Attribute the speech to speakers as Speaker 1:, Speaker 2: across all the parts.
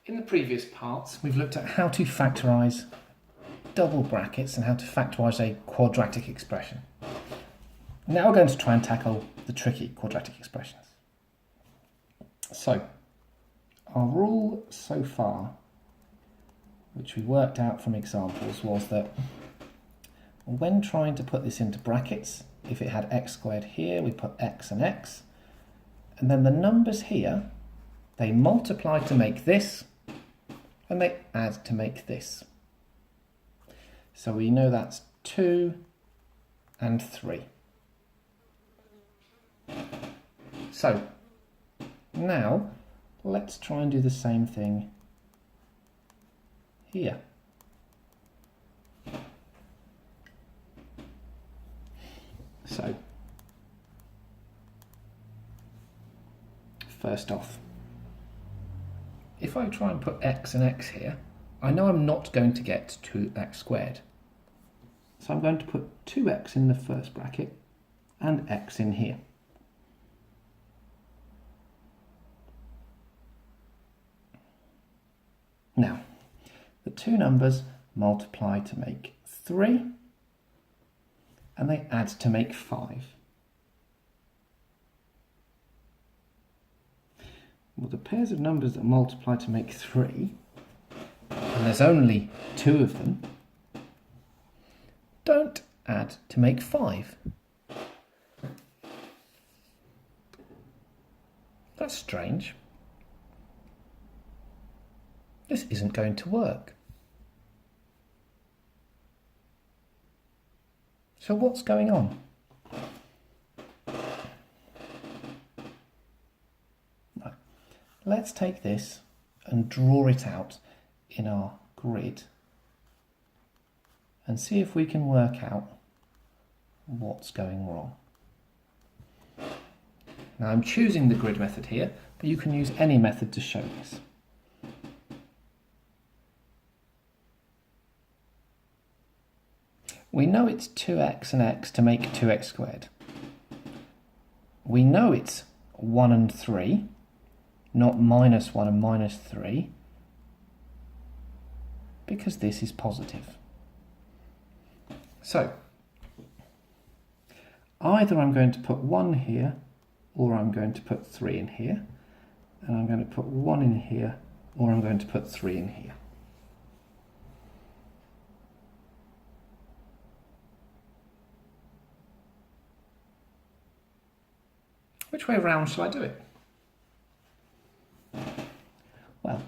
Speaker 1: In the previous parts, we've looked at how to factorise double brackets and how to factorise a quadratic expression. Now we're going to try and tackle the tricky quadratic expressions. So, our rule so far, which we worked out from examples, was that when trying to put this into brackets, if it had x squared here, we put x and x, and then the numbers here, they multiply to make this, and they add to make this. So we know that's 2 and 3. So, now, let's try and do the same thing here. So, first off, if I try and put x and x here, I know I'm not going to get 2x squared. So I'm going to put 2x in the first bracket and x in here. Now, the two numbers multiply to make 3, and they add to make 5. Well, the pairs of numbers that multiply to make 3, and there's only 2 of them, don't add to make 5. That's strange. This isn't going to work. So what's going on? Let's take this and draw it out in our grid and see if we can work out what's going wrong. Now I'm choosing the grid method here, but you can use any method to show this. We know it's 2x and x to make 2x squared. We know it's 1 and 3, not minus 1 and minus 3, because this is positive. So, either I'm going to put 1 here, or I'm going to put 3 in here, and I'm going to put 1 in here, or I'm going to put 3 in here. Which way round shall I do it? Well,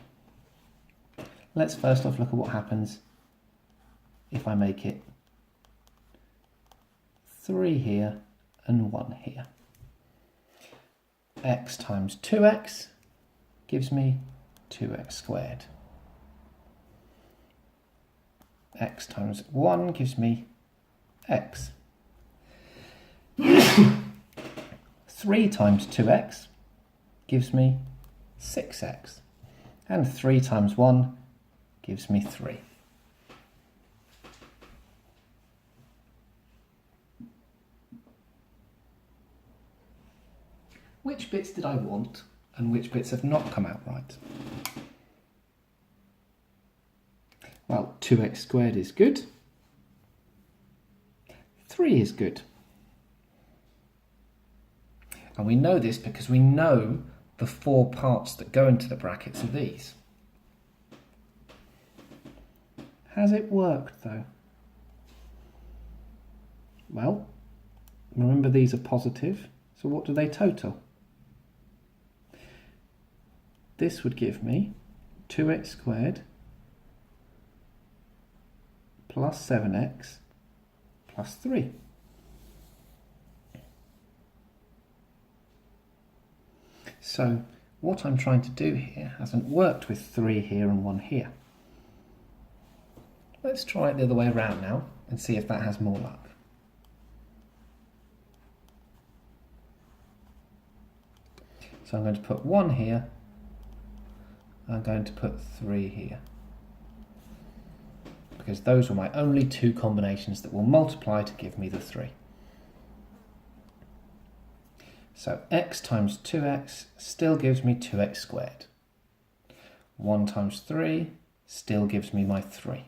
Speaker 1: let's first off look at what happens if I make it 3 here and 1 here. X times 2x gives me 2x squared. X times 1 gives me x. 3 times 2x gives me 6x. And 3 times 1 gives me 3. Which bits did I want and which bits have not come out right? Well, 2x squared is good. 3 is good. And we know this because we know the 4 parts that go into the brackets are these. Has it worked though? Well, remember these are positive, so what do they total? This would give me 2x squared plus 7x plus 3. So what I'm trying to do here hasn't worked with 3 here and 1 here. Let's try it the other way around now and see if that has more luck. So I'm going to put 1 here, I'm going to put 3 here, because those were my only 2 combinations that will multiply to give me the 3. So x times 2x still gives me 2x squared. 1 times 3 still gives me my 3.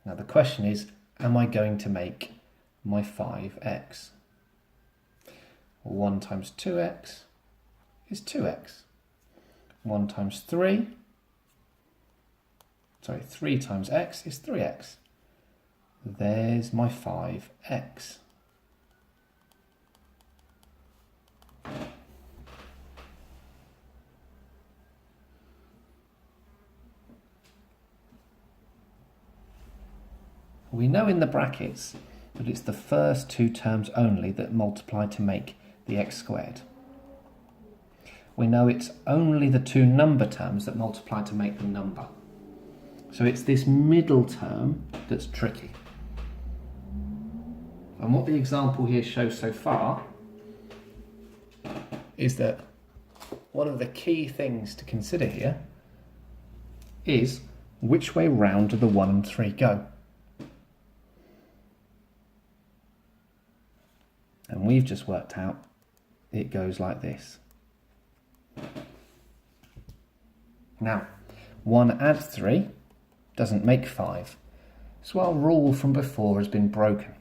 Speaker 1: Now the question is, am I going to make my 5x? 1 times 2x is 2x. 3 times x is 3x. There's my 5x. We know in the brackets that it's the first two terms only that multiply to make the x squared. We know it's only the two number terms that multiply to make the number. So it's this middle term that's tricky. And what the example here shows so far is that one of the key things to consider here is which way round do the 1 and 3 go? And we've just worked out it goes like this. Now, 1 add 3 doesn't make 5, so our rule from before has been broken.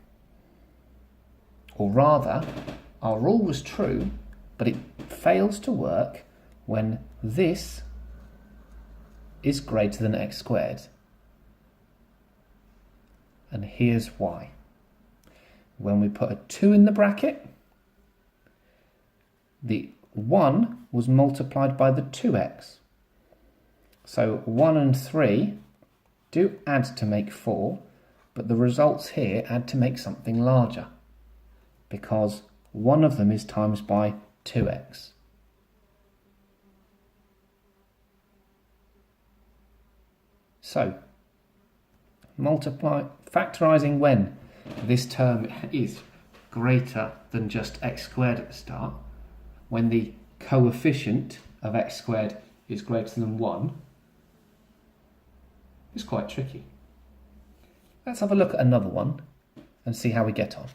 Speaker 1: Or rather, our rule was true, but it fails to work when this is greater than x squared. And here's why. When we put a 2 in the bracket, the 1 was multiplied by the 2x. So 1 and 3 do add to make 4, but the results here add to make something larger, because one of them is times by 2x. So, factorising when this term is greater than just x squared at the start, when the coefficient of x squared is greater than 1, is quite tricky. Let's have a look at another one and see how we get on.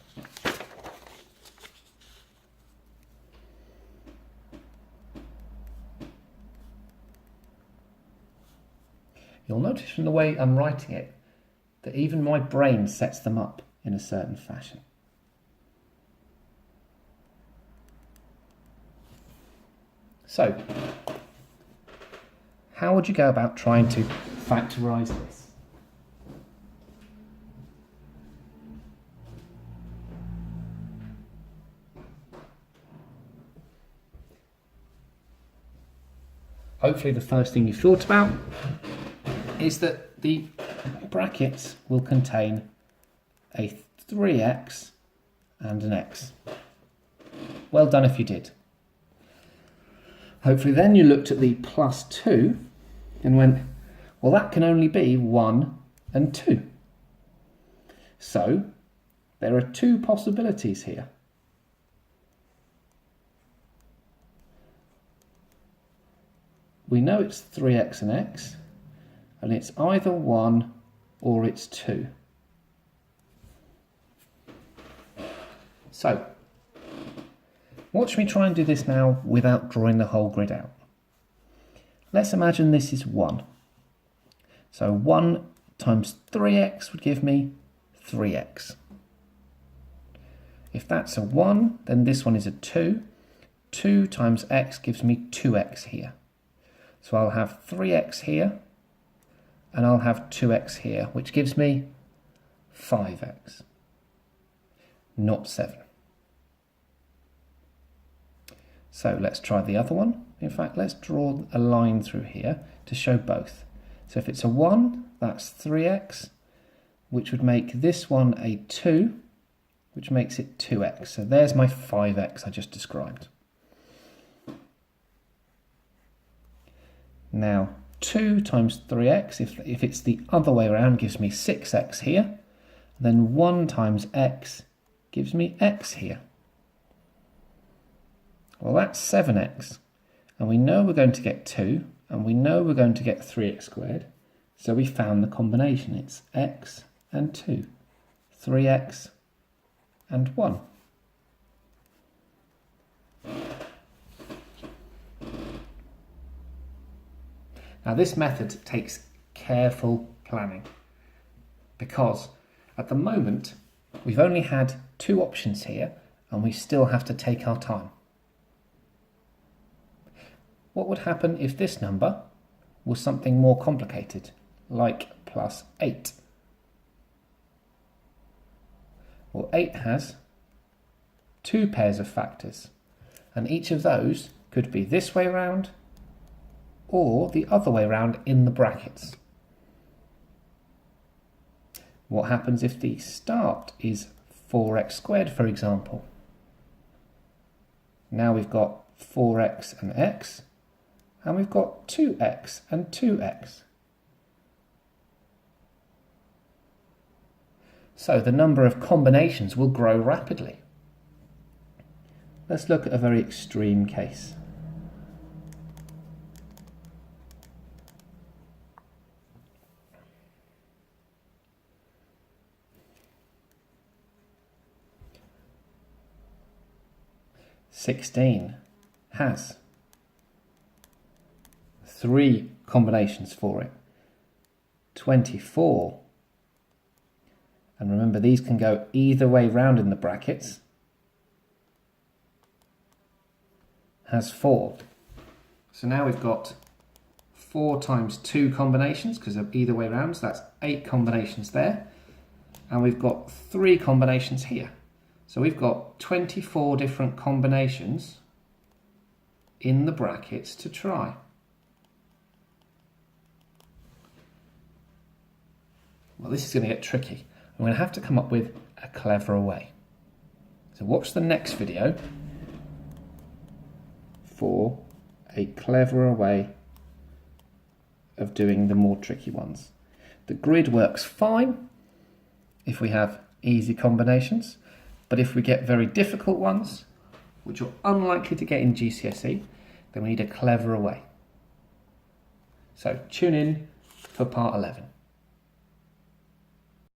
Speaker 1: You'll notice from the way I'm writing it that even my brain sets them up in a certain fashion. So, how would you go about trying to factorise this? Hopefully the first thing you've thought about is that the brackets will contain a 3x and an x. Well done if you did. Hopefully then you looked at the plus 2 and went, well, that can only be 1 and 2. So there are two possibilities here. We know it's 3x and x, and it's either 1 or it's 2. So, watch me try and do this now without drawing the whole grid out. Let's imagine this is 1. So 1 times 3x would give me 3x. If that's a 1, then this one is a 2. 2 times x gives me 2x here. So I'll have 3x here, and I'll have 2x here, which gives me 5x, not 7. So let's try the other one. In fact, let's draw a line through here to show both. So if it's a 1, that's 3x, which would make this one a 2, which makes it 2x. So there's my 5x I just described. Now, 2 times 3x, if it's the other way around, gives me 6x here. Then 1 times x gives me x here. Well, that's 7x. And we know we're going to get 2, and we know we're going to get 3x squared. So we found the combination. It's x and 2. 3x and 1. Now this method takes careful planning because at the moment we've only had two options here and we still have to take our time. What would happen if this number was something more complicated, like plus 8? Well, 8 has two pairs of factors, and each of those could be this way round or the other way round in the brackets. What happens if the start is 4x squared, for example? Now we've got 4x and x, and we've got 2x and 2x. So the number of combinations will grow rapidly. Let's look at a very extreme case. "16 has 3 combinations for it. 24, and remember these can go either way round in the brackets, has 4. So now we've got 4 times 2 combinations because of either way round, so that's 8 combinations there, and we've got 3 combinations here. So we've got 24 different combinations in the brackets to try. Well, this is going to get tricky. I'm going to have to come up with a cleverer way. So watch the next video for a cleverer way of doing the more tricky ones. The grid works fine if we have easy combinations, but if we get very difficult ones, which are unlikely to get in GCSE, then we need a cleverer way. So tune in for part 11.